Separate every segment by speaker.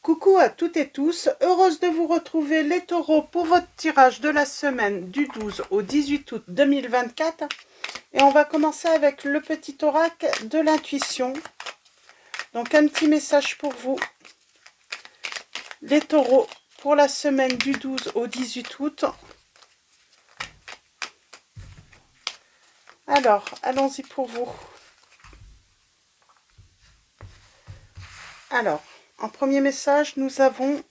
Speaker 1: Coucou à toutes et tous, heureuse de vous retrouver les taureaux pour votre tirage de la semaine du 12 au 18 août 2024. Et on va commencer avec le petit oracle de l'intuition. Donc un petit message pour vous, les taureaux, pour la semaine du 12 au 18 août. Alors, allons-y pour vous. Alors, en premier message, nous avons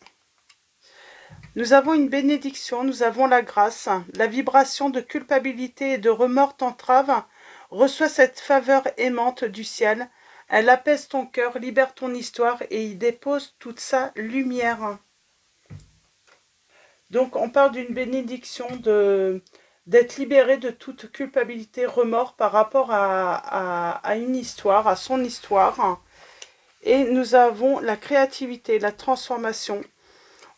Speaker 1: une bénédiction, nous avons la grâce. La vibration de culpabilité et de remords t'entrave. Reçois cette faveur aimante du ciel. Elle apaise ton cœur, libère ton histoire et y dépose toute sa lumière. Donc, on parle d'une bénédiction d'être libéré de toute culpabilité, remords par rapport à une histoire, à son histoire. Et nous avons la créativité, la transformation.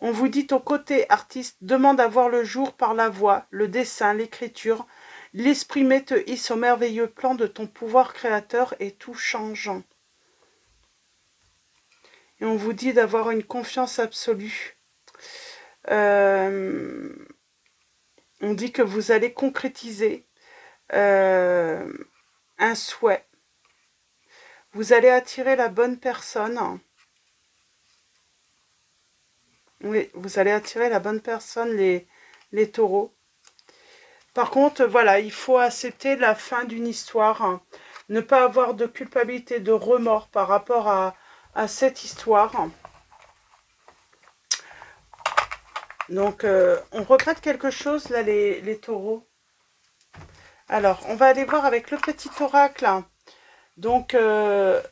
Speaker 1: On vous dit ton côté artiste demande à voir le jour par la voix, le dessin, l'écriture. L'exprimer te hisse au merveilleux plan de ton pouvoir créateur et tout change. Et on vous dit d'avoir une confiance absolue. On dit que vous allez concrétiser un souhait. Vous allez attirer la bonne personne. Oui, vous allez attirer la bonne personne, les taureaux. Par contre, voilà, il faut accepter la fin d'une histoire. Ne pas avoir de culpabilité, de remords par rapport à cette histoire. Donc, on regrette quelque chose, là, les taureaux. Alors, on va aller voir avec le petit oracle. Donc, Love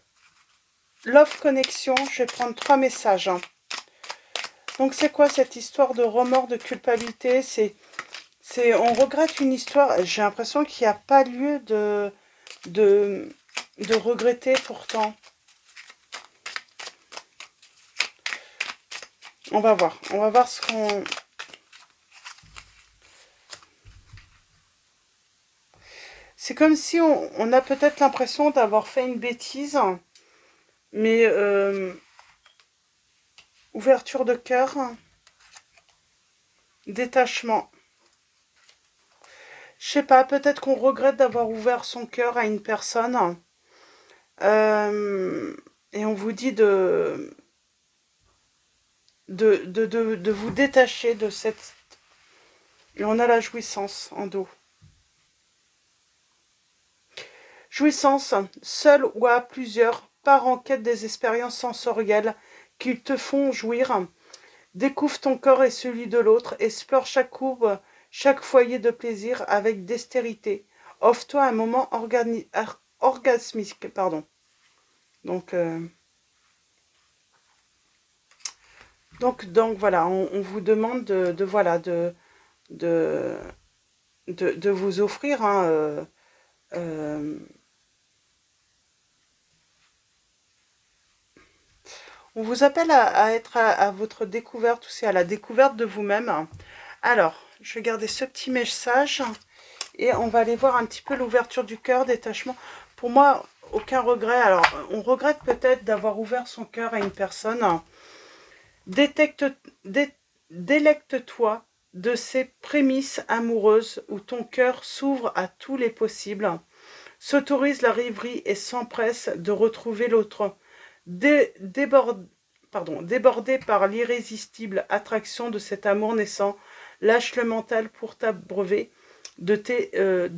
Speaker 1: Connection, je vais prendre 3 messages. Donc, c'est quoi cette histoire de remords, de culpabilité? On regrette une histoire. J'ai l'impression qu'il n'y a pas lieu de regretter pourtant. On va voir ce qu'on... C'est comme si on a peut-être l'impression d'avoir fait une bêtise, mais ouverture de cœur, détachement. Je sais pas, peut-être qu'on regrette d'avoir ouvert son cœur à une personne. Et on vous dit de vous détacher de cette... Et on a la jouissance en dos. Jouissance, seul ou à plusieurs, pars en quête des expériences sensorielles qui te font jouir. Découvre ton corps et celui de l'autre, explore chaque courbe, chaque foyer de plaisir avec dextérité. Offre-toi un moment orgasmique. Pardon. Donc voilà, on vous demande de vous offrir on vous appelle à être à votre découverte aussi, à la découverte de vous-même. Alors, je vais garder ce petit message et on va aller voir un petit peu l'ouverture du cœur, détachement. Pour moi, aucun regret. Alors, on regrette peut-être d'avoir ouvert son cœur à une personne. Délecte-toi de ces prémices amoureuses où ton cœur s'ouvre à tous les possibles. S'autorise la rêverie et s'empresse de retrouver l'autre. Débordé par l'irrésistible attraction de cet amour naissant, lâche le mental pour t'abreuver de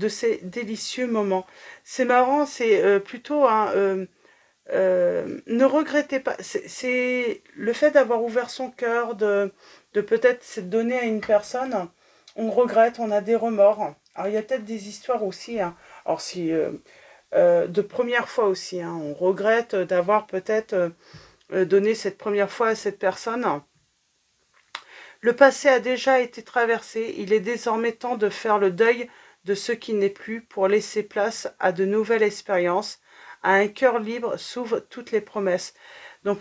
Speaker 1: ces délicieux moments. C'est marrant, c'est plutôt ne regrettez pas. C'est le fait d'avoir ouvert son cœur, de peut-être se donner à une personne. On regrette, on a des remords. Alors il y a peut-être des histoires aussi. Alors si de première fois aussi, on regrette d'avoir peut-être donné cette première fois à cette personne. Le passé a déjà été traversé, il est désormais temps de faire le deuil de ce qui n'est plus pour laisser place à de nouvelles expériences. À un cœur libre s'ouvrent toutes les promesses. Donc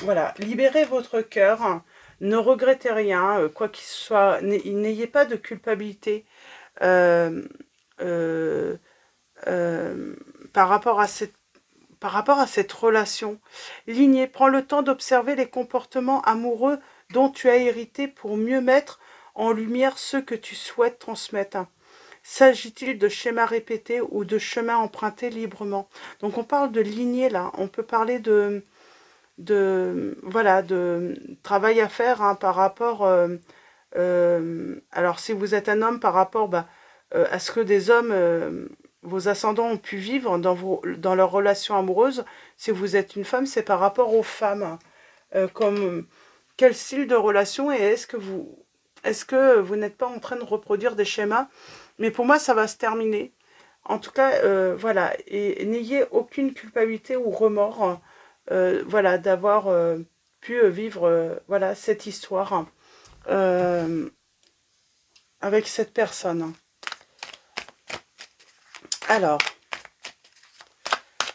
Speaker 1: voilà, libérez votre cœur, ne regrettez rien, quoi qu'il soit, n'ayez pas de culpabilité par rapport à cette par rapport à cette relation. Lignée, prends le temps d'observer les comportements amoureux dont tu as hérité pour mieux mettre en lumière ceux que tu souhaites transmettre. S'agit-il de schémas répétés ou de chemins empruntés librement? Donc on parle de lignée là, on peut parler voilà, de travail à faire hein, par rapport... alors si vous êtes un homme, par rapport à ce que des hommes, vos ascendants ont pu vivre dans leur relation amoureuse. Si vous êtes une femme, c'est par rapport aux femmes. Comme quel style de relation et est-ce que vous n'êtes pas en train de reproduire des schémas? Mais pour moi, ça va se terminer. En tout cas, voilà. Et n'ayez aucune culpabilité ou remords, voilà, d'avoir pu vivre, voilà, cette histoire avec cette personne. Alors,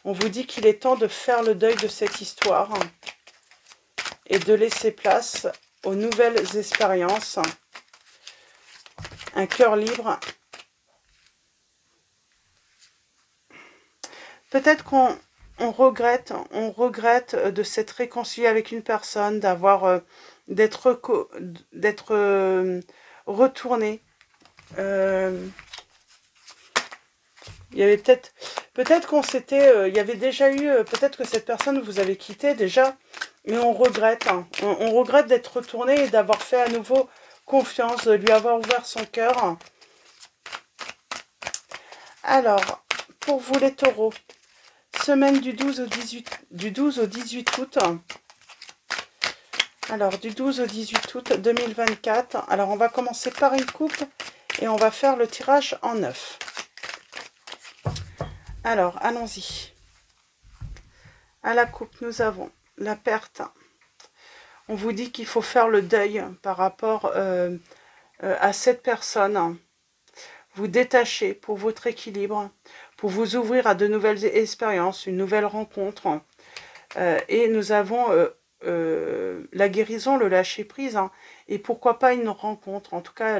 Speaker 1: on vous dit qu'il est temps de faire le deuil de cette histoire et de laisser place aux nouvelles expériences. Un cœur libre. Peut-être qu'on regrette de s'être réconcilié avec une personne, d'être retourné. Il y avait peut-être qu'on s'était, il y avait déjà eu, peut-être que cette personne vous avait quitté déjà, mais on regrette. Hein. On regrette d'être retourné et d'avoir fait à nouveau confiance, de lui avoir ouvert son cœur. Alors, pour vous les taureaux, semaine du 12 au 18 août. Alors, du 12 au 18 août 2024. Alors, on va commencer par une coupe et on va faire le tirage en 9. Alors, allons-y. À la coupe, nous avons la perte. On vous dit qu'il faut faire le deuil par rapport à cette personne. Vous détacher pour votre équilibre, pour vous ouvrir à de nouvelles expériences, une nouvelle rencontre. Et nous avons la guérison, le lâcher-prise, hein, et pourquoi pas une rencontre, en tout cas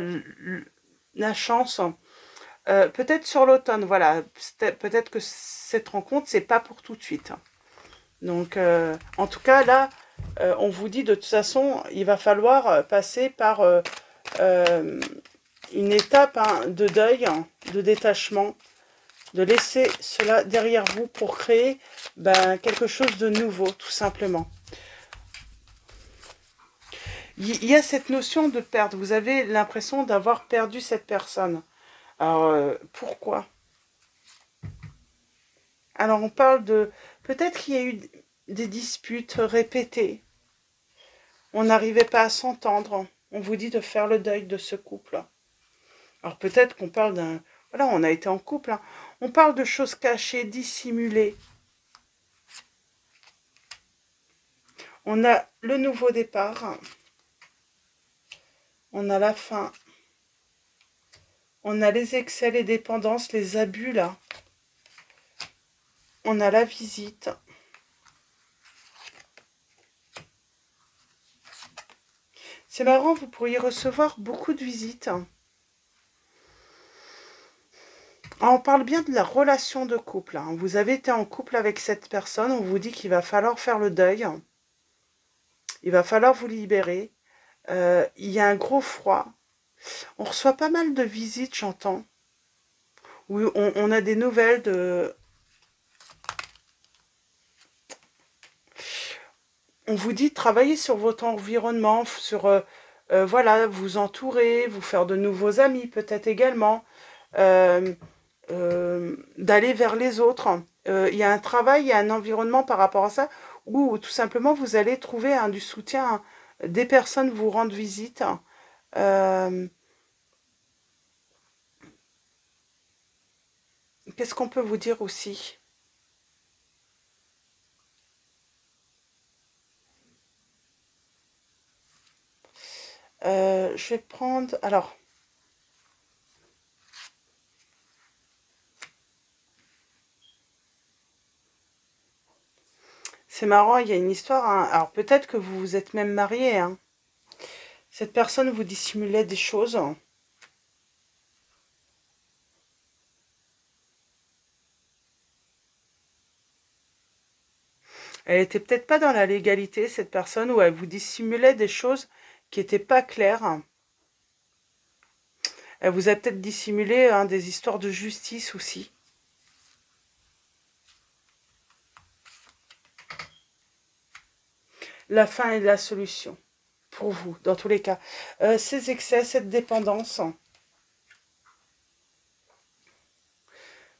Speaker 1: la chance. Peut-être sur l'automne, voilà, peut-être que cette rencontre, c'est pas pour tout de suite. Donc, en tout cas, là, on vous dit de toute façon, il va falloir passer par une étape hein, de deuil, hein, de détachement, de laisser cela derrière vous pour créer quelque chose de nouveau, tout simplement. Il y a cette notion de perte. Vous avez l'impression d'avoir perdu cette personne. Alors, pourquoi? Alors, on parle de... Peut-être qu'il y a eu des disputes répétées. On n'arrivait pas à s'entendre. On vous dit de faire le deuil de ce couple. Alors, peut-être qu'on parle d'un... Voilà, on a été en couple. Hein. On parle de choses cachées, dissimulées. On a le nouveau départ. On a la fin. On a les excès, les dépendances, les abus, là. On a la visite. C'est marrant, vous pourriez recevoir beaucoup de visites. On parle bien de la relation de couple. Hein. Vous avez été en couple avec cette personne. On vous dit qu'il va falloir faire le deuil. Il va falloir vous libérer. Il y a un gros froid. On reçoit pas mal de visites, j'entends. Oui, on a des nouvelles de... On vous dit de travailler sur votre environnement, sur... voilà, vous entourer, vous faire de nouveaux amis peut-être également. D'aller vers les autres. Il y a un travail, il y a un environnement par rapport à ça, où tout simplement vous allez trouver du soutien, des personnes vous rendent visite. Qu'est-ce qu'on peut vous dire aussi? Je vais prendre... Alors... C'est marrant, il y a une histoire. Hein. Alors peut-être que vous vous êtes même marié. Hein. Cette personne vous dissimulait des choses. Elle était peut-être pas dans la légalité, cette personne, ou elle vous dissimulait des choses qui n'étaient pas claires. Elle vous a peut-être dissimulé hein, des histoires de justice aussi. La fin est la solution, pour vous, dans tous les cas. Ces excès, cette dépendance,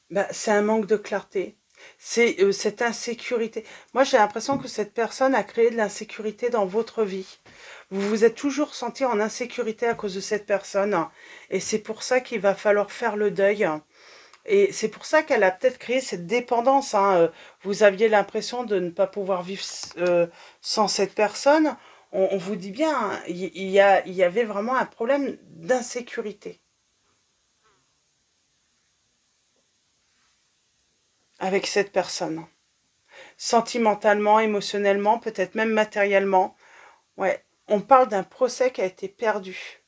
Speaker 1: ben, c'est un manque de clarté. C'est cette insécurité. Moi, j'ai l'impression que cette personne a créé de l'insécurité dans votre vie. Vous vous êtes toujours senti en insécurité à cause de cette personne. Et c'est pour ça qu'il va falloir faire le deuil. Et c'est pour ça qu'elle a peut-être créé cette dépendance. Hein. Vous aviez l'impression de ne pas pouvoir vivre sans cette personne. On vous dit bien, hein, il y avait vraiment un problème d'insécurité avec cette personne. Sentimentalement, émotionnellement, peut-être même matériellement. Ouais, on parle d'un procès qui a été perdu.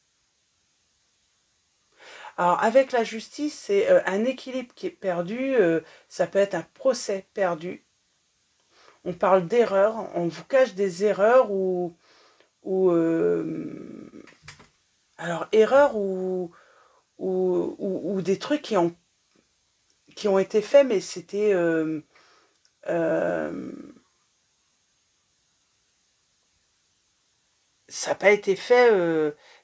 Speaker 1: Alors, avec la justice, c'est un équilibre qui est perdu. Ça peut être un procès perdu. On parle d'erreurs. On vous cache des erreurs alors, erreurs ou des trucs qui ont été faits, mais c'était... euh, ça n'a pas été fait,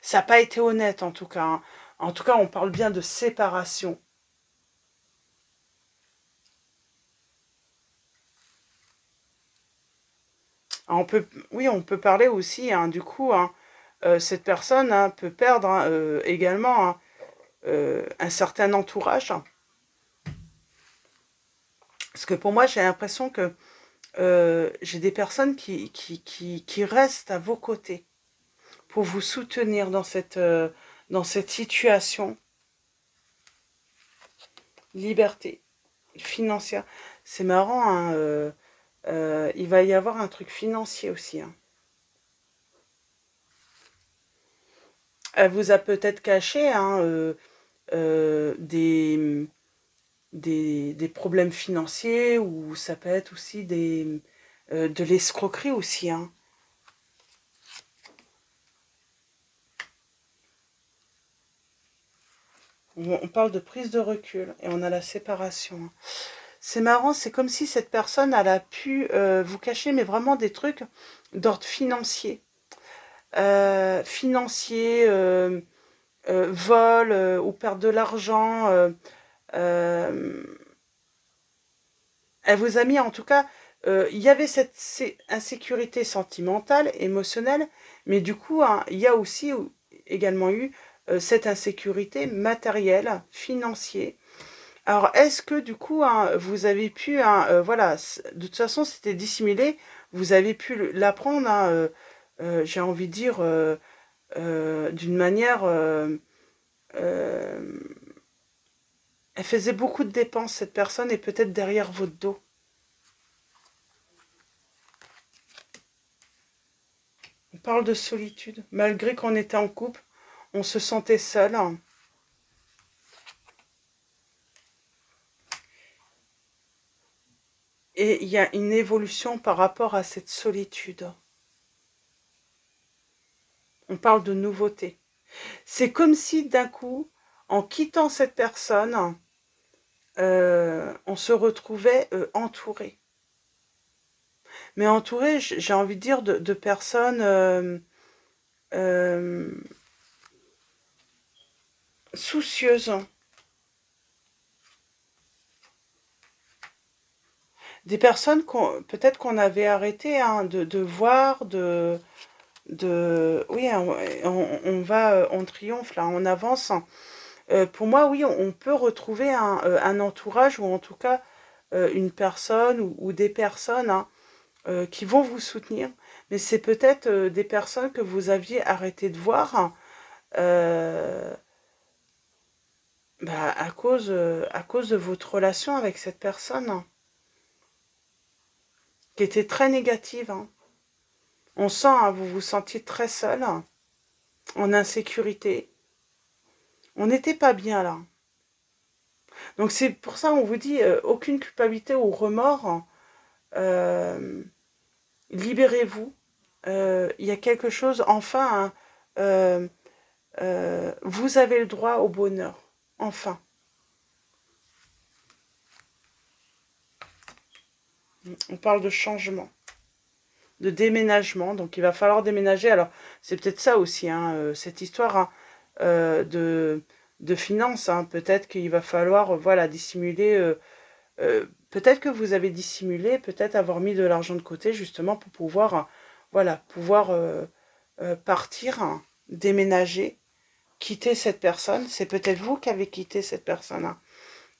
Speaker 1: ça n'a pas été honnête en tout cas. Hein. En tout cas, on parle bien de séparation. Alors, oui, on peut parler aussi, hein, du coup, hein, cette personne hein, peut perdre hein, également hein, un certain entourage. Parce que pour moi, j'ai l'impression que j'ai des personnes qui restent à vos côtés pour vous soutenir dans cette situation. Liberté financière. C'est marrant, hein, il va y avoir un truc financier aussi. Hein. Elle vous a peut-être caché hein, des problèmes financiers ou ça peut être aussi de l'escroquerie aussi. Hein. On parle de prise de recul et on a la séparation. Hein. C'est marrant, c'est comme si cette personne elle a pu vous cacher, mais vraiment des trucs d'ordre financier. Financier, vol ou perdre de l'argent. Euh, elle vous a mis en tout cas, il y avait cette insécurité sentimentale, émotionnelle, mais du coup, hein, il y a aussi également eu cette insécurité matérielle, financière. Alors, est-ce que du coup, hein, vous avez pu, hein, voilà, de toute façon, c'était dissimulé, vous avez pu l'apprendre, hein, j'ai envie de dire, d'une manière... euh, elle faisait beaucoup de dépenses, cette personne, et peut-être derrière votre dos. On parle de solitude. Malgré qu'on était en couple, on se sentait seul. Et il y a une évolution par rapport à cette solitude. On parle de nouveauté. C'est comme si d'un coup, en quittant cette personne, on se retrouvait entouré. Mais entouré, j'ai envie de dire, de personnes euh, soucieuses. Des personnes peut-être qu'on avait arrêté hein, de voir, oui, on va, on triomphe là, on avance. Pour moi, oui, on peut retrouver un entourage ou en tout cas une personne ou des personnes hein, qui vont vous soutenir. Mais c'est peut-être des personnes que vous aviez arrêté de voir bah, à cause de votre relation avec cette personne hein, qui était très négative. Hein. On sent, hein, vous vous sentiez très seul, en insécurité. On n'était pas bien là. Donc c'est pour ça qu'on vous dit aucune culpabilité ou remords. Euh, libérez-vous. Il y a quelque chose, enfin, hein, vous avez le droit au bonheur, enfin. On parle de changement, de déménagement, donc il va falloir déménager. Alors, c'est peut-être ça aussi, hein, cette histoire hein, de finances. Hein. Peut-être qu'il va falloir, voilà, dissimuler. Peut-être que vous avez dissimulé, peut-être avoir mis de l'argent de côté, justement, pour pouvoir, voilà, pouvoir partir, hein, déménager, quitter cette personne. C'est peut-être vous qui avez quitté cette personne. Hein.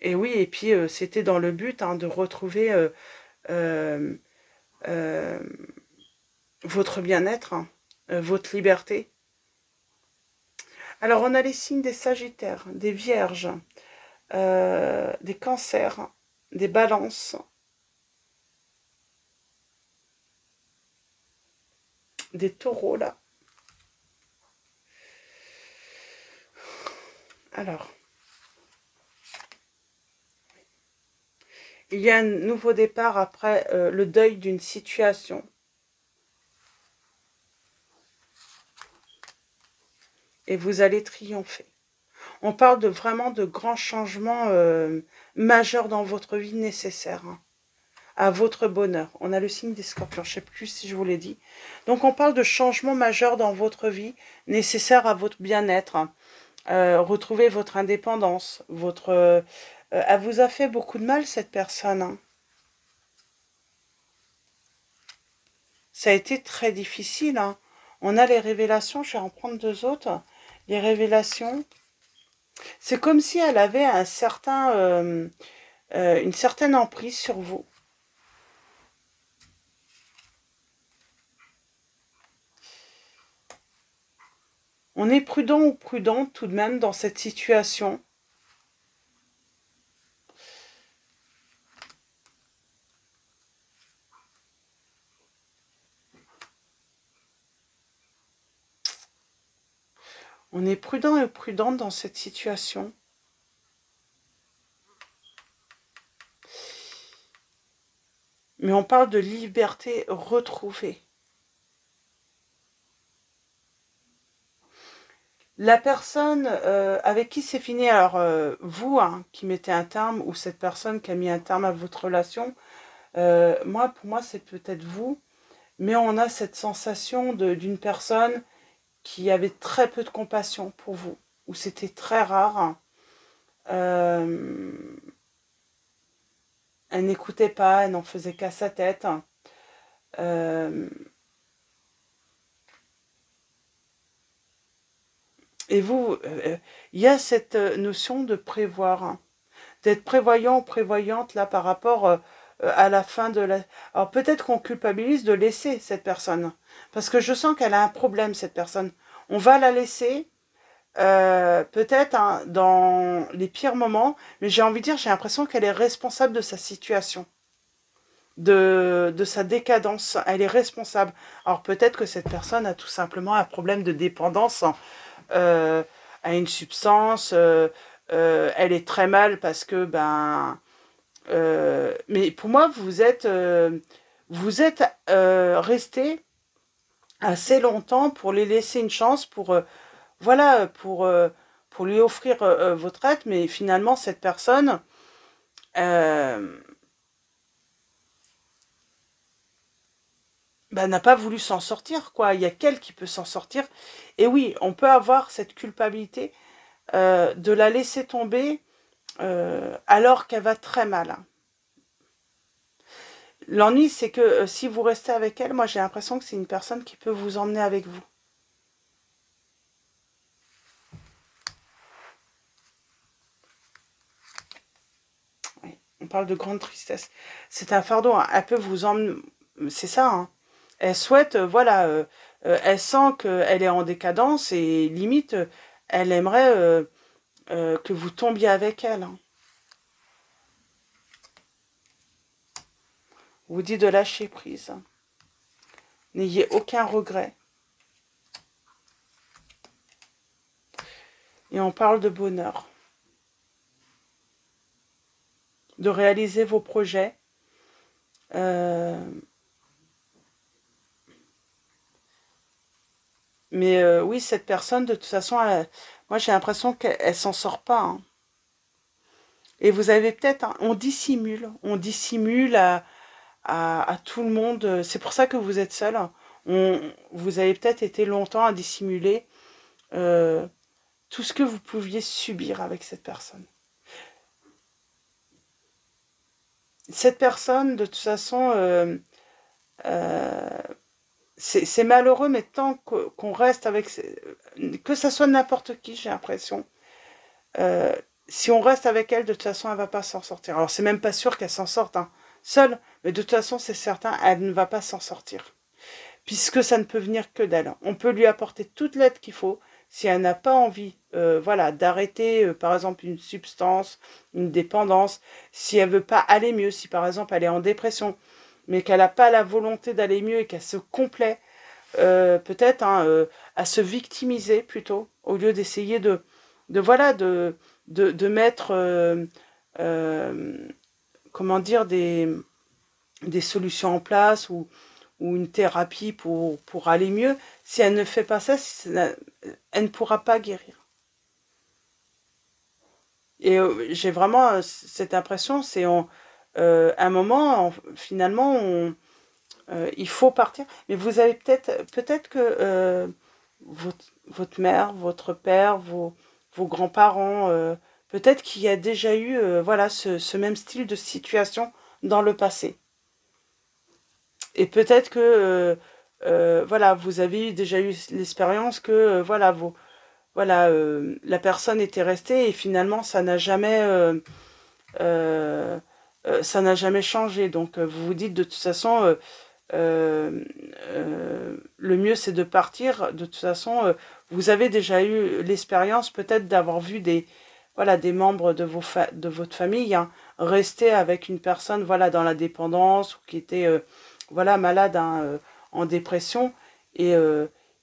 Speaker 1: Et oui, et puis c'était dans le but hein, de retrouver euh, euh, votre bien-être, hein, votre liberté. Alors, on a les signes des Sagittaires, des Vierges, des Cancers, des Balances, des Taureaux, là. Alors, il y a un nouveau départ après le deuil d'une situation. Et vous allez triompher. On parle de vraiment de grands changements majeurs dans votre vie nécessaires hein, à votre bonheur. On a le signe des Scorpions, je ne sais plus si je vous l'ai dit. Donc on parle de changements majeurs dans votre vie nécessaires à votre bien-être. Hein. Retrouver votre indépendance. Elle vous a fait beaucoup de mal cette personne. Hein. Ça a été très difficile. Hein. On a les révélations, je vais en prendre deux autres. Les révélations, c'est comme si elle avait une certaine emprise sur vous. On est prudent ou prudente tout de même dans cette situation. On est prudent et prudente dans cette situation. Mais on parle de liberté retrouvée. La personne avec qui c'est fini, alors vous hein, qui mettez un terme, ou cette personne qui a mis un terme à votre relation, pour moi c'est peut-être vous, mais on a cette sensation d'une personne qui avait très peu de compassion pour vous, ou c'était très rare. Euh, elle n'écoutait pas, elle n'en faisait qu'à sa tête. Euh, et vous, il y a cette notion de prévoir, hein, d'être prévoyant ou prévoyante là par rapport à la fin de la... Alors peut-être qu'on culpabilise de laisser cette personne, parce que je sens qu'elle a un problème cette personne. On va la laisser, peut-être hein, dans les pires moments, mais j'ai envie de dire, j'ai l'impression qu'elle est responsable de sa situation, de sa décadence, elle est responsable. Alors peut-être que cette personne a tout simplement un problème de dépendance euh, à une substance, elle est très mal parce que, mais pour moi, vous êtes resté assez longtemps pour les laisser une chance, voilà, pour lui offrir votre aide, mais finalement, cette personne, euh, n'a pas voulu s'en sortir, quoi. Il y a qu'elle qui peut s'en sortir. Et oui, on peut avoir cette culpabilité de la laisser tomber alors qu'elle va très mal. Hein. L'ennui, c'est que si vous restez avec elle, moi j'ai l'impression que c'est une personne qui peut vous emmener avec vous. Oui, on parle de grande tristesse. C'est un fardeau, hein. Elle peut vous emmener... C'est ça, hein. Elle souhaite, voilà, elle sent qu'elle est en décadence et limite, elle aimerait que vous tombiez avec elle. Hein. On vous dit de lâcher prise. N'ayez aucun regret. Et on parle de bonheur. De réaliser vos projets. Mais oui, cette personne, de toute façon, moi j'ai l'impression qu'elle s'en sort pas, hein. Et vous avez peut-être, hein, on dissimule à tout le monde. C'est pour ça que vous êtes seul. Vous avez peut-être été longtemps à dissimuler euh, tout ce que vous pouviez subir avec cette personne. Cette personne, de toute façon, euh, c'est malheureux, mais tant qu'on reste avec, que ça soit n'importe qui, j'ai l'impression, euh, si on reste avec elle, de toute façon, elle va pas s'en sortir. Alors, c'est même pas sûr qu'elle s'en sorte, hein, seule, mais de toute façon, c'est certain, elle ne va pas s'en sortir, puisque ça ne peut venir que d'elle. On peut lui apporter toute l'aide qu'il faut. Si elle n'a pas envie, voilà, d'arrêter, par exemple, une substance, une dépendance, si elle veut pas aller mieux, si par exemple elle est en dépression, mais qu'elle n'a pas la volonté d'aller mieux et qu'elle se complaît, peut-être, hein, à se victimiser plutôt, au lieu d'essayer voilà, de mettre, euh, comment dire, des solutions en place ou une thérapie pour aller mieux. Si elle ne fait pas ça, elle ne pourra pas guérir. Et j'ai vraiment cette impression, c'est un moment, finalement, il faut partir. Mais vous avez peut-être que votre mère, votre père, vos grands-parents, peut-être qu'il y a déjà eu voilà, ce même style de situation dans le passé. Et peut-être que voilà, vous avez déjà eu l'expérience que voilà, voilà, la personne était restée et finalement euh, ça n'a jamais changé. Donc vous vous dites de toute façon, euh, le mieux c'est de partir. De toute façon, vous avez déjà eu l'expérience peut-être d'avoir vu voilà, des membres de votre famille, hein, rester avec une personne voilà, dans la dépendance ou qui était voilà, malade, hein, en dépression. Et,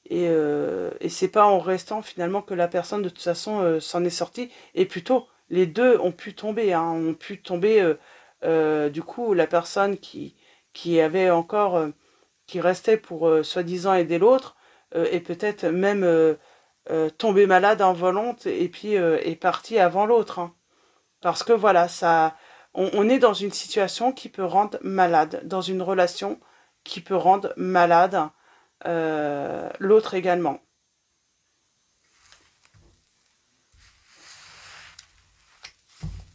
Speaker 1: et c'est pas en restant finalement que la personne de toute façon s'en est sortie. Et plutôt, les deux ont pu tomber, hein, ont pu tomber. Du coup, la personne qui avait encore, qui restait pour soi-disant aider l'autre, est peut-être même tombée malade en volonté et puis est partie avant l'autre, hein. Parce que voilà, on est dans une situation qui peut rendre malade, dans une relation qui peut rendre malade l'autre également.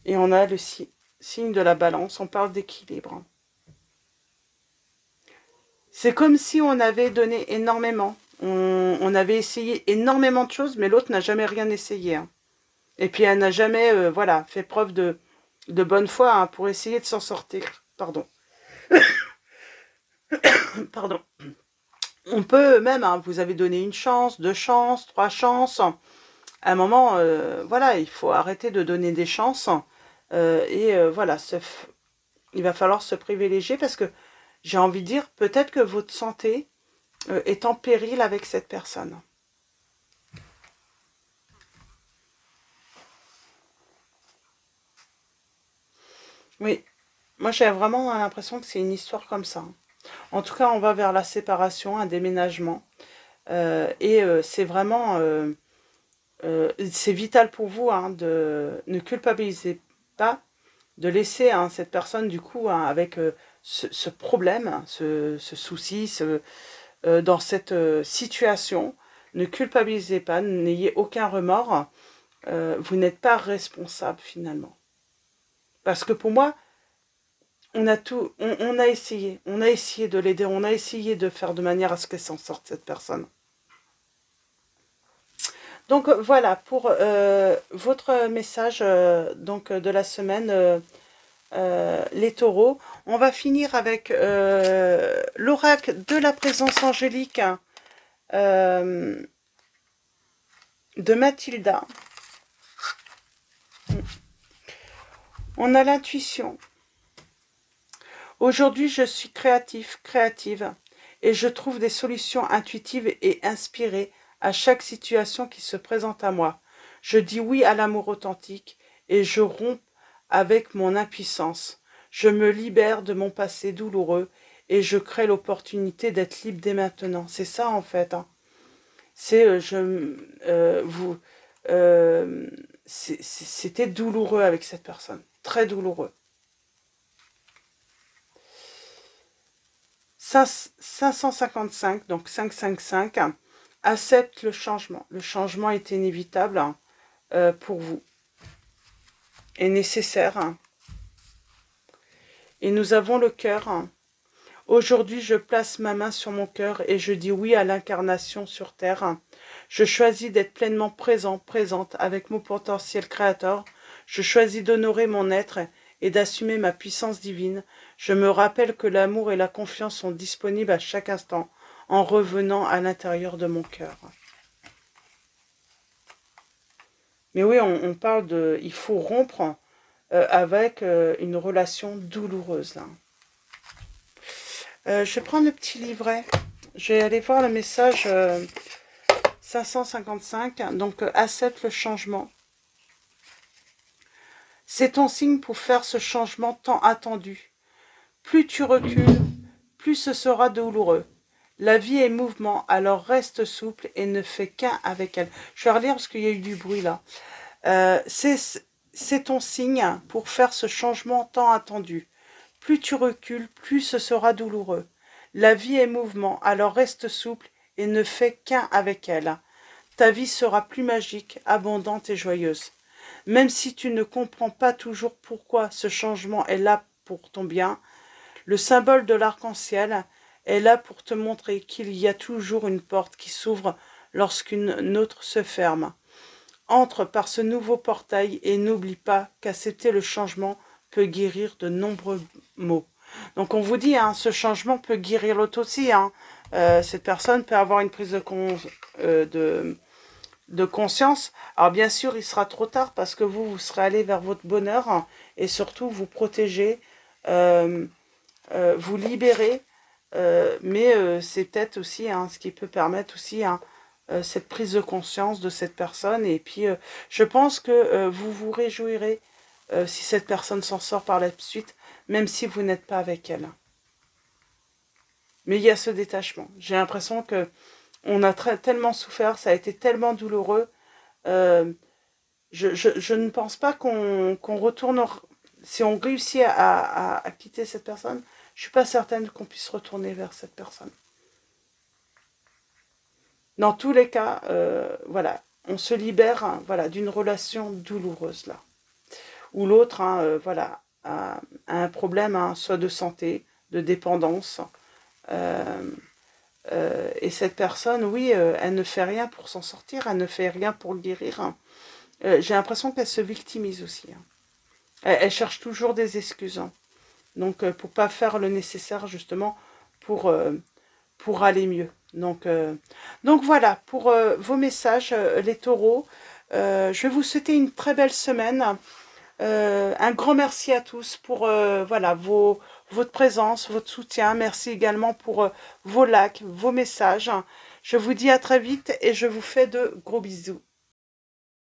Speaker 1: Et on a le signe de la balance, on parle d'équilibre. C'est comme si on avait donné énormément. On avait essayé énormément de choses, mais l'autre n'a jamais rien essayé, hein. Et puis elle n'a jamais voilà, fait preuve de bonne foi, hein, pour essayer de s'en sortir. Pardon. Pardon. On peut même, hein, vous avez donné une chance, deux chances, trois chances. À un moment, voilà, il faut arrêter de donner des chances. Et voilà, il va falloir se privilégier parce que j'ai envie de dire, peut-être que votre santé est en péril avec cette personne. Oui, moi j'ai vraiment l'impression que c'est une histoire comme ça, hein. En tout cas, on va vers la séparation, un déménagement. Et c'est vraiment c'est vital pour vous, hein, de ne culpabiliser pas, de laisser, hein, cette personne du coup, hein, avec ce problème, hein, ce souci, dans cette situation. Ne culpabilisez pas, n'ayez aucun remords. Vous n'êtes pas responsable finalement. Parce que pour moi, on a essayé de l'aider, on a essayé de faire de manière à ce qu'elle s'en sorte, cette personne. Donc voilà pour votre message donc de la semaine, les taureaux. On va finir avec l'oracle de la présence angélique euh, de Mathilda. On a l'intuition. Aujourd'hui, je suis créatif, créative, et je trouve des solutions intuitives et inspirées à chaque situation qui se présente à moi. Je dis oui à l'amour authentique et je romps avec mon impuissance. Je me libère de mon passé douloureux et je crée l'opportunité d'être libre dès maintenant. C'est ça en fait, hein. C'est c'était douloureux avec cette personne, très douloureux. 555, donc 555, accepte le changement. Le changement est inévitable pour vous, est nécessaire. Et nous avons le cœur. Aujourd'hui, je place ma main sur mon cœur et je dis oui à l'incarnation sur terre. Je choisis d'être pleinement présente avec mon potentiel créateur. Je choisis d'honorer mon être et d'assumer ma puissance divine. Je me rappelle que l'amour et la confiance sont disponibles à chaque instant en revenant à l'intérieur de mon cœur. Mais oui, on parle de... Il faut rompre avec une relation douloureuse, là. Je vais prendre le petit livret. Je vais aller voir le message 555. Donc, accepte le changement. C'est ton signe pour faire ce changement tant attendu. Plus tu recules, plus ce sera douloureux. La vie est mouvement, alors reste souple et ne fais qu'un avec elle. Je vais relire parce qu'il y a eu du bruit là. C'est ton signe pour faire ce changement tant attendu. Plus tu recules, plus ce sera douloureux. La vie est mouvement, alors reste souple et ne fais qu'un avec elle. Ta vie sera plus magique, abondante et joyeuse. Même si tu ne comprends pas toujours pourquoi ce changement est là pour ton bien, le symbole de l'arc-en-ciel est là pour te montrer qu'il y a toujours une porte qui s'ouvre lorsqu'une autre se ferme. Entre par ce nouveau portail et n'oublie pas qu'accepter le changement peut guérir de nombreux maux. Donc on vous dit, ce changement peut guérir l'autre aussi. Cette personne peut avoir une prise de conscience. Alors bien sûr, il sera trop tard parce que vous serez allé vers votre bonheur et surtout vous protéger, vous libérer. Mais c'est peut-être aussi ce qui peut permettre aussi cette prise de conscience de cette personne. Et puis, je pense que vous vous réjouirez si cette personne s'en sort par la suite, même si vous n'êtes pas avec elle. Mais il y a ce détachement. J'ai l'impression que on a tellement souffert, ça a été tellement douloureux. Je ne pense pas qu'on retourne... Si on réussit à quitter cette personne, je ne suis pas certaine qu'on puisse retourner vers cette personne. Dans tous les cas, voilà, on se libère voilà, d'une relation douloureuse là. Ou l'autre voilà, a un problème soit de santé, de dépendance. Et cette personne, oui, elle ne fait rien pour s'en sortir, elle ne fait rien pour le guérir. J'ai l'impression qu'elle se victimise aussi. Elle cherche toujours des excuses. Donc, pour pas faire le nécessaire, justement, pour aller mieux. Donc voilà, pour vos messages, les taureaux. Je vais vous souhaiter une très belle semaine. Un grand merci à tous pour voilà, votre présence, votre soutien. Merci également pour vos likes, vos messages. Je vous dis à très vite et je vous fais de gros bisous.